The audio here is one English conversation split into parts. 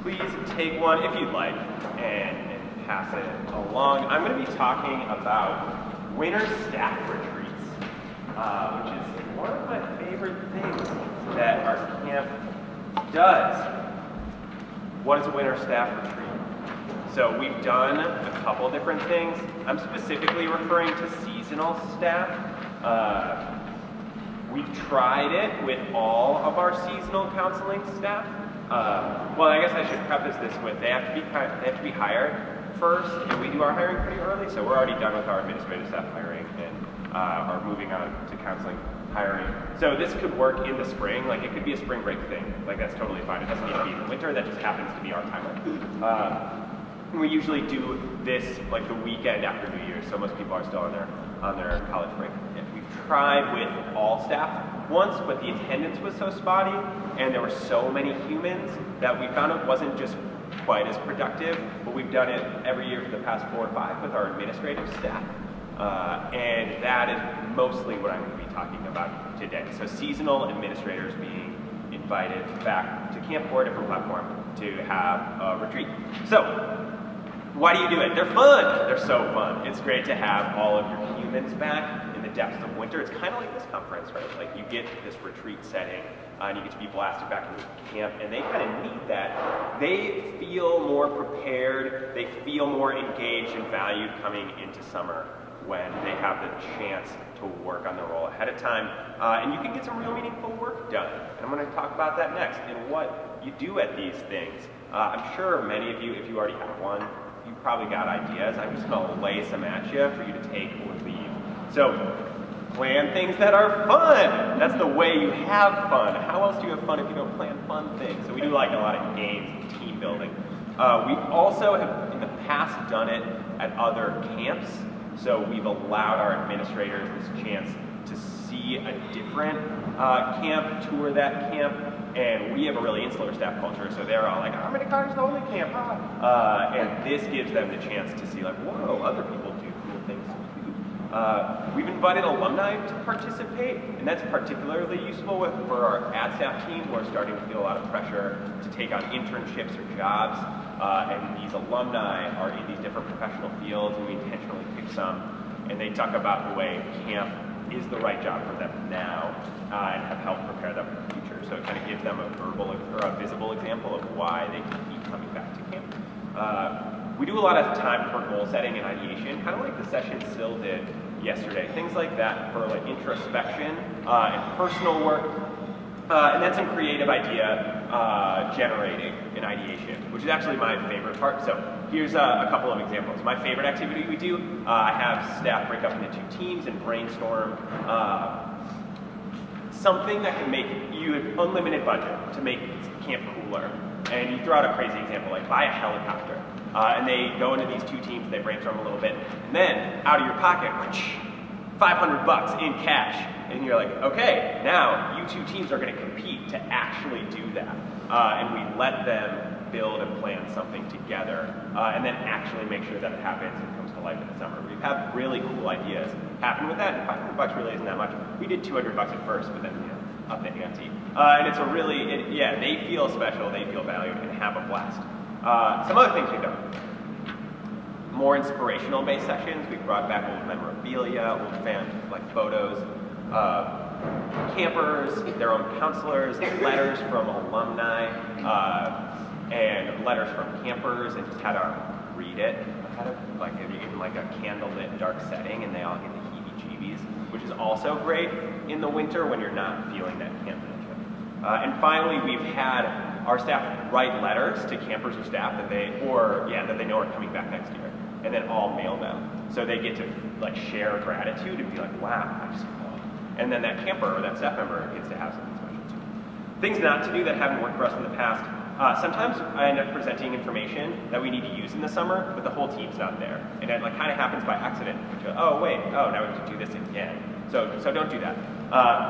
please take one if you'd like and pass it along. I'm going to be talking about winter staff retreats, which is one of my favorite things that our camp does. What is a winter staff retreat? So we've done a couple different things. I'm specifically referring to seasonal staff. We've tried it with all of our seasonal counseling staff. Well, I guess I should preface this with they have to be hired first, and we do our hiring pretty early, so we're already done with our administrative staff hiring and are moving on to counseling hiring. So this could work in the spring, like it could be a spring break thing, like that's totally fine. It doesn't need to be in the winter, that just happens to be our timeline. We usually do this like the weekend after New Year's, so most people are still on their college break. We've tried with all staff once, but the attendance was so spotty and there were so many humans that we found it wasn't just quite as productive, but we've done it every year for the past 4 or 5 with our administrative staff. And that is mostly what I'm going to be talking about today. So seasonal administrators being invited back to camp or a different platform to have a retreat. So why do you do it? They're fun. They're so fun. It's great to have all of your humans back in the depths of winter. It's kind of like this conference, right? Like you get this retreat setting and you get to be blasted back into camp, and they kind of need that. They feel more prepared. They feel more engaged and valued coming into summer when they have the chance to work on the role ahead of time. And you can get some real meaningful work done. And I'm going to talk about that next and what you do at these things. I'm sure many of you, if you already have one, you probably got ideas. I'm just going to lay some at you for you to take or leave. So, plan things that are fun. That's the way you have fun. How else do you have fun if you don't plan fun things? So we do like a lot of games and team building. We also have in the past done it at other camps. So we've allowed our administrators this chance to see a different camp, tour that camp, and we have a really insular staff culture, so they're all like, Mini Cotter's the only camp, and this gives them the chance to see like, whoa, other people do cool things too. We've invited alumni to participate, and that's particularly useful for our ad staff team who are starting to feel a lot of pressure to take on internships or jobs, and these alumni are in these different professional fields, and we intentionally pick some, and they talk about the way camp is the right job for them now, and have helped prepare them for the future. So it kind of gives them a verbal or a visible example of why they can keep coming back to camp. We do a lot of time for goal setting and ideation, kind of like the session Sil did yesterday. Things like that for like introspection and personal work, and then some creative idea generating and ideation, which is actually my favorite part. So here's a couple of examples. My favorite activity we do, I have staff break up into 2 teams and brainstorm something that can make you an unlimited budget to make camp cooler. And you throw out a crazy example, like buy a helicopter. And they go into these 2 teams, they brainstorm a little bit, and then out of your pocket, $500 in cash. And you're like, okay, now you 2 teams are going to compete to actually do that. And we let them build and plan something together, and then actually make sure that it happens and comes to life in the summer. We've had really cool ideas happen with that, and $500 really isn't that much. We did $200 at first, but then up the ante. And it's a really, they feel special, they feel valued, and have a blast. Some other things we've done. More inspirational based sessions. We've brought back old memorabilia, old fan photos, campers, their own counselors, letters from alumni, and letters from campers, and just had to read it. Kind of like in like a candlelit dark setting, and they all get the heebie-jeebies, which is also great in the winter when you're not feeling that camp energy. And finally, we've had our staff write letters to campers or staff that they know are coming back next year, and then all mail them. So they get to like share gratitude and be like, wow, I just called. And then that camper or that staff member gets to have something special too. Things not to do that haven't worked for us in the past. Sometimes I end up presenting information that we need to use in the summer, but the whole team's not there. And it like kind of happens by accident. Now we have to do this again. So don't do that.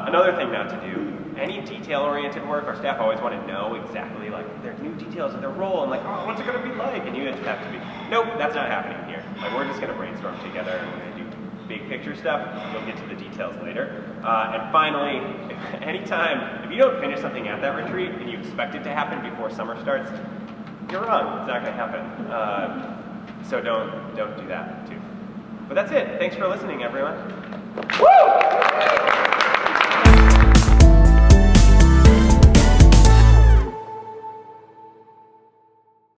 Another thing not to do, any detail-oriented work, our staff always want to know exactly like their new details of their role and like, oh, what's it going to be like? And you just have to be, nope, that's not happening here. Like we're just going to brainstorm together and we're going to do big picture stuff. We'll get to the details later. And finally, if you don't finish something at that retreat and you expect it to happen before summer starts, you're wrong. It's not going to happen. So don't do that too. But that's it. Thanks for listening, everyone. Woo!